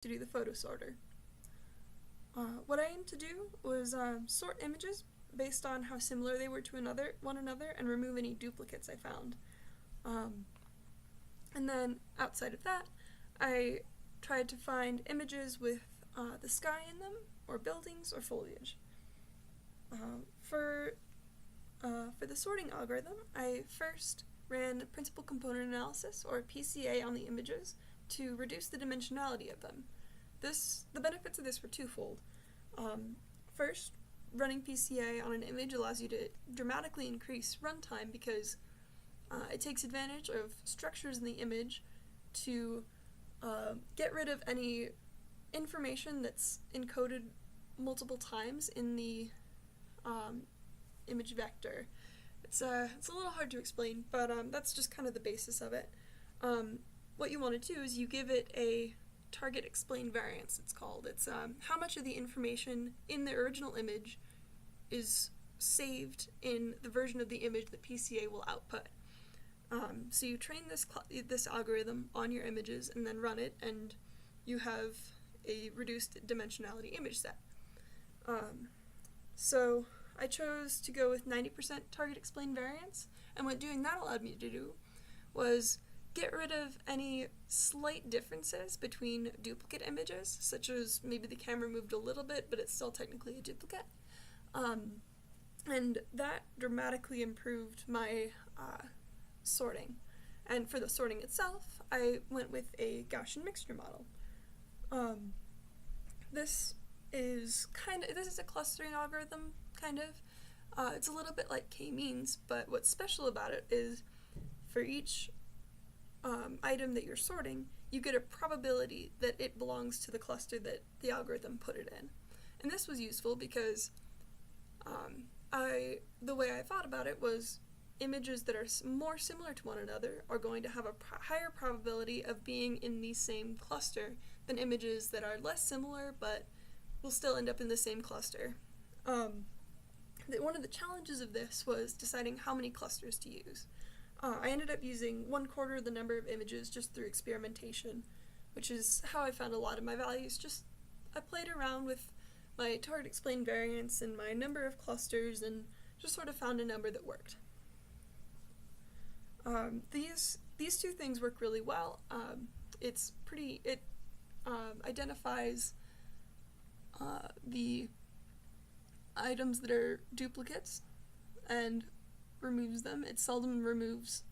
to do the photo sorter. What I aimed to do was sort images based on how similar they were to one another and remove any duplicates I found. And then outside of that, I tried to find images with the sky in them, or buildings, or foliage. For the sorting algorithm, I first ran principal component analysis, or PCA, on the images to reduce the dimensionality of them. The benefits of this were twofold. First, running PCA on an image allows you to dramatically increase runtime because it takes advantage of structures in the image to get rid of any information that's encoded multiple times in the image vector. It's a little hard to explain, but that's just kind of the basis of it. What you want to do is you give it a target explain variance, it's called. It's how much of the information in the original image is saved in the version of the image that PCA will output. So you train this algorithm on your images and then run it, and you have a reduced dimensionality image set. So I chose to go with 90% target explain variance, and what doing that allowed me to do was get rid of any slight differences between duplicate images, such as maybe the camera moved a little bit, but it's still technically a duplicate. And that dramatically improved my sorting. And for the sorting itself, I went with a Gaussian mixture model. This is a clustering algorithm, kind of. It's a little bit like k-means, but what's special about it is for each item that you're sorting, you get a probability that it belongs to the cluster that the algorithm put it in. And this was useful because the way I thought about it was images that are more similar to one another are going to have a higher probability of being in the same cluster than images that are less similar but will still end up in the same cluster. One of the challenges of this was deciding how many clusters to use. I ended up using 1/4 the number of images just through experimentation, which is how I found a lot of my values. I played around with my target explain variance and my number of clusters and just sort of found a number that worked. These two things work really well. It identifies the items that are duplicates and removes them. It seldom removes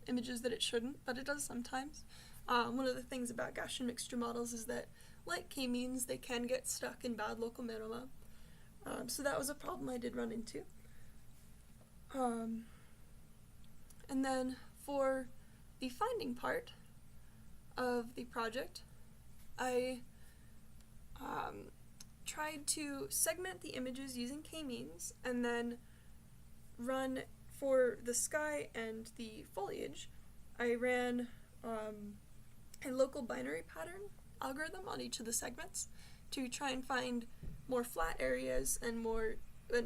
images that it shouldn't, but it does sometimes. One of the things about Gaussian mixture models is that, like k-means, they can get stuck in bad local minima. So that was a problem I did run into. And then for the finding part of the project, I tried to segment the images using k-means and then run for the sky and the foliage. I ran a local binary pattern algorithm on each of the segments to try and find more flat areas and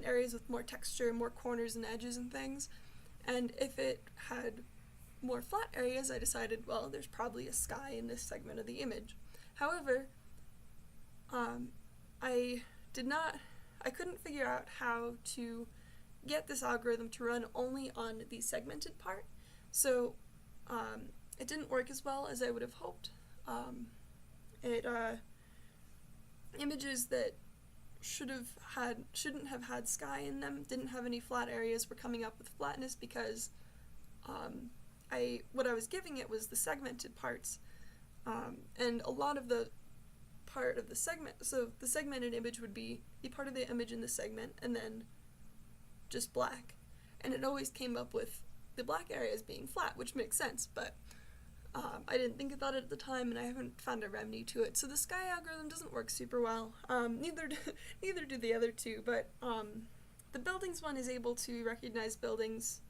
areas with more texture, more corners and edges and things. And if it had more flat areas, I decided, well, there's probably a sky in this segment of the image. However, I couldn't figure out how to get this algorithm to run only on the segmented part, so it didn't work as well as I would have hoped. Images that shouldn't have had sky in them, didn't have any flat areas, were coming up with flatness because what I was giving it was the segmented parts, and a lot of the part of the segment, so the segmented image would be the part of the image in the segment and then just black, and it always came up with the black areas being flat, which makes sense, but I didn't think about it at the time, and I haven't found a remedy to it. So the sky algorithm doesn't work super well. Neither do the other two, but the buildings one is able to recognize buildings,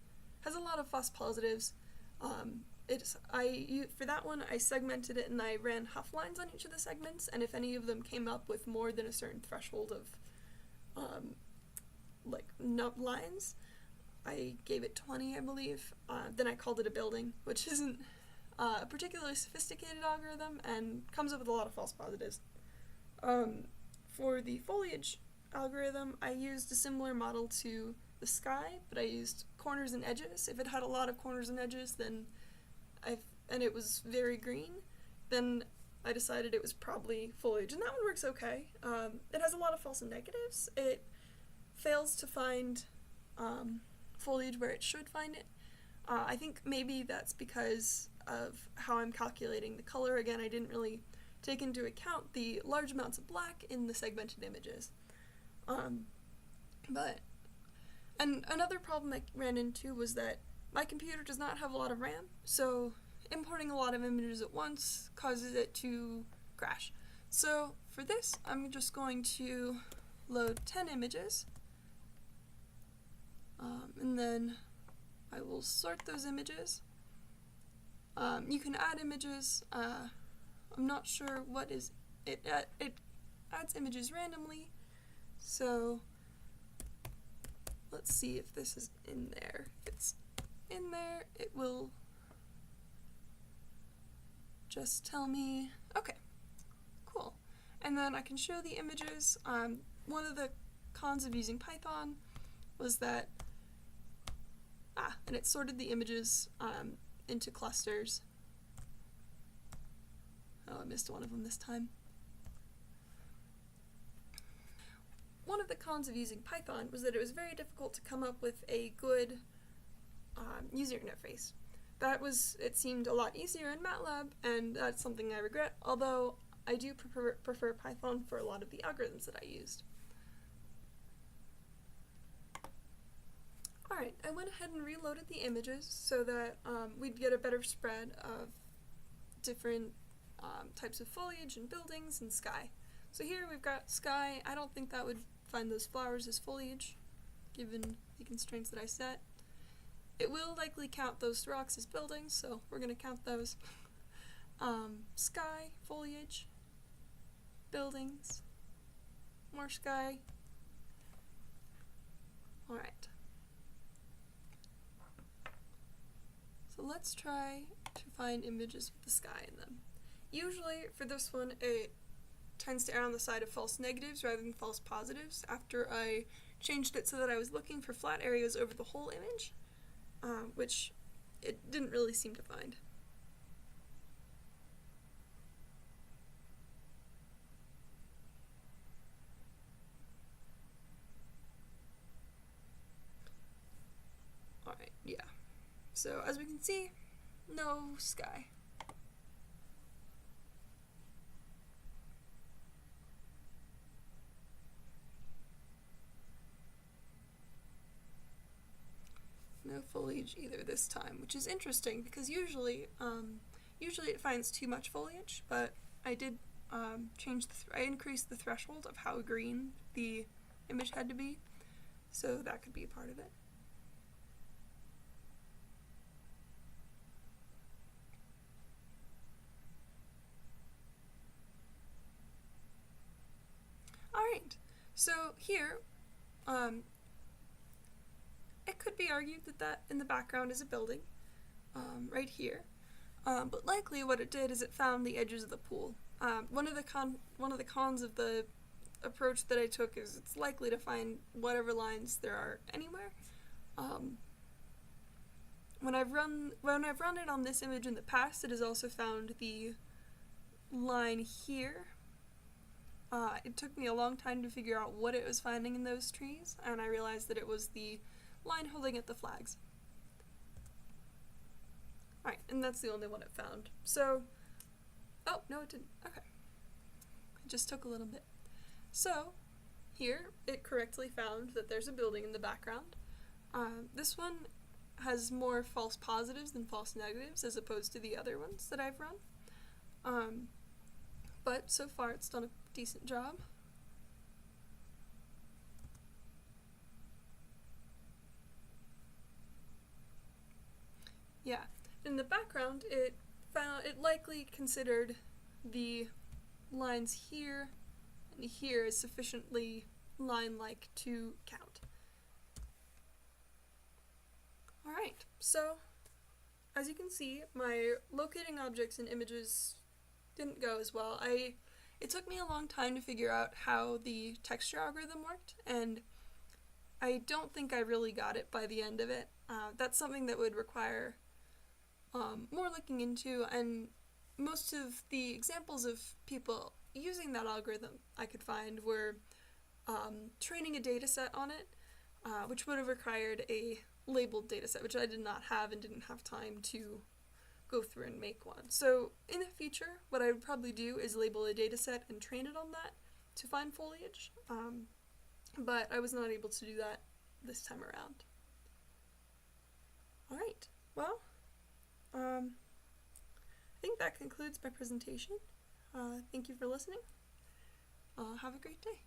has a lot of false positives. For that one, I segmented it and I ran huff lines on each of the segments, and if any of them came up with more than a certain threshold of nut lines, I gave it 20, I believe. Then I called it a building, which isn't a particularly sophisticated algorithm and comes up with a lot of false positives. For the foliage algorithm, I used a similar model to the sky, but I used corners and edges. If it had a lot of corners and edges, then and it was very green, then I decided it was probably foliage, and that one works okay. It has a lot of false and negatives. It fails to find foliage where it should find it. I think maybe that's because of how I'm calculating the color. Again, I didn't really take into account the large amounts of black in the segmented images. And another problem I ran into was that my computer does not have a lot of RAM, so importing a lot of images at once causes it to crash. So for this, I'm just going to load 10 images, and then I will sort those images. You can add images. I'm not sure what is it. It adds images randomly, so let's see if this is in there. If it's in there, it will just tell me, okay, cool. And then I can show the images. One of the cons of using Python was that, and it sorted the images into clusters. Oh, I missed one of them this time. One of the cons of using Python was that it was very difficult to come up with a good user interface. It seemed a lot easier in MATLAB, and that's something I regret, although I do prefer Python for a lot of the algorithms that I used. Alright, I went ahead and reloaded the images so that we'd get a better spread of different types of foliage and buildings and sky. So here we've got sky. I don't think that would find those flowers as foliage, given the constraints that I set. It will likely count those rocks as buildings, so we're going to count those. Sky, foliage, buildings, more sky. Alright. So let's try to find images with the sky in them. Usually, for this one, it tends to err on the side of false negatives rather than false positives after I changed it so that I was looking for flat areas over the whole image, which it didn't really seem to find. Alright, yeah. So as we can see, no sky. No foliage either this time, which is interesting because usually it finds too much foliage, but I did I increased the threshold of how green the image had to be, so that could be a part of it. Alright, so here, it could be argued that in the background is a building, right here, but likely what it did is it found the edges of the pool. One of the cons of the approach that I took is it's likely to find whatever lines there are anywhere. When I've run it on this image in the past, it has also found the line here. It took me a long time to figure out what it was finding in those trees, and I realized that it was the line holding at the flags. Alright, and that's the only one it found. So, oh, no it didn't. Okay. It just took a little bit. So, here, it correctly found that there's a building in the background. This one has more false positives than false negatives, as opposed to the other ones that I've run. But so far it's done a decent job. Yeah, in the background it likely considered the lines here and here as sufficiently line-like to count. Alright, so as you can see, my locating objects in images didn't go as well. It took me a long time to figure out how the texture algorithm worked, and I don't think I really got it by the end of it. That's something that would require more looking into, and most of the examples of people using that algorithm I could find were training a data set on it, which would have required a labeled data set, which I did not have and didn't have time to go through and make one. So in the future, what I would probably do is label a data set and train it on that to find foliage, but I was not able to do that this time around. Alright, well, I think that concludes my presentation. Thank you for listening. Have a great day.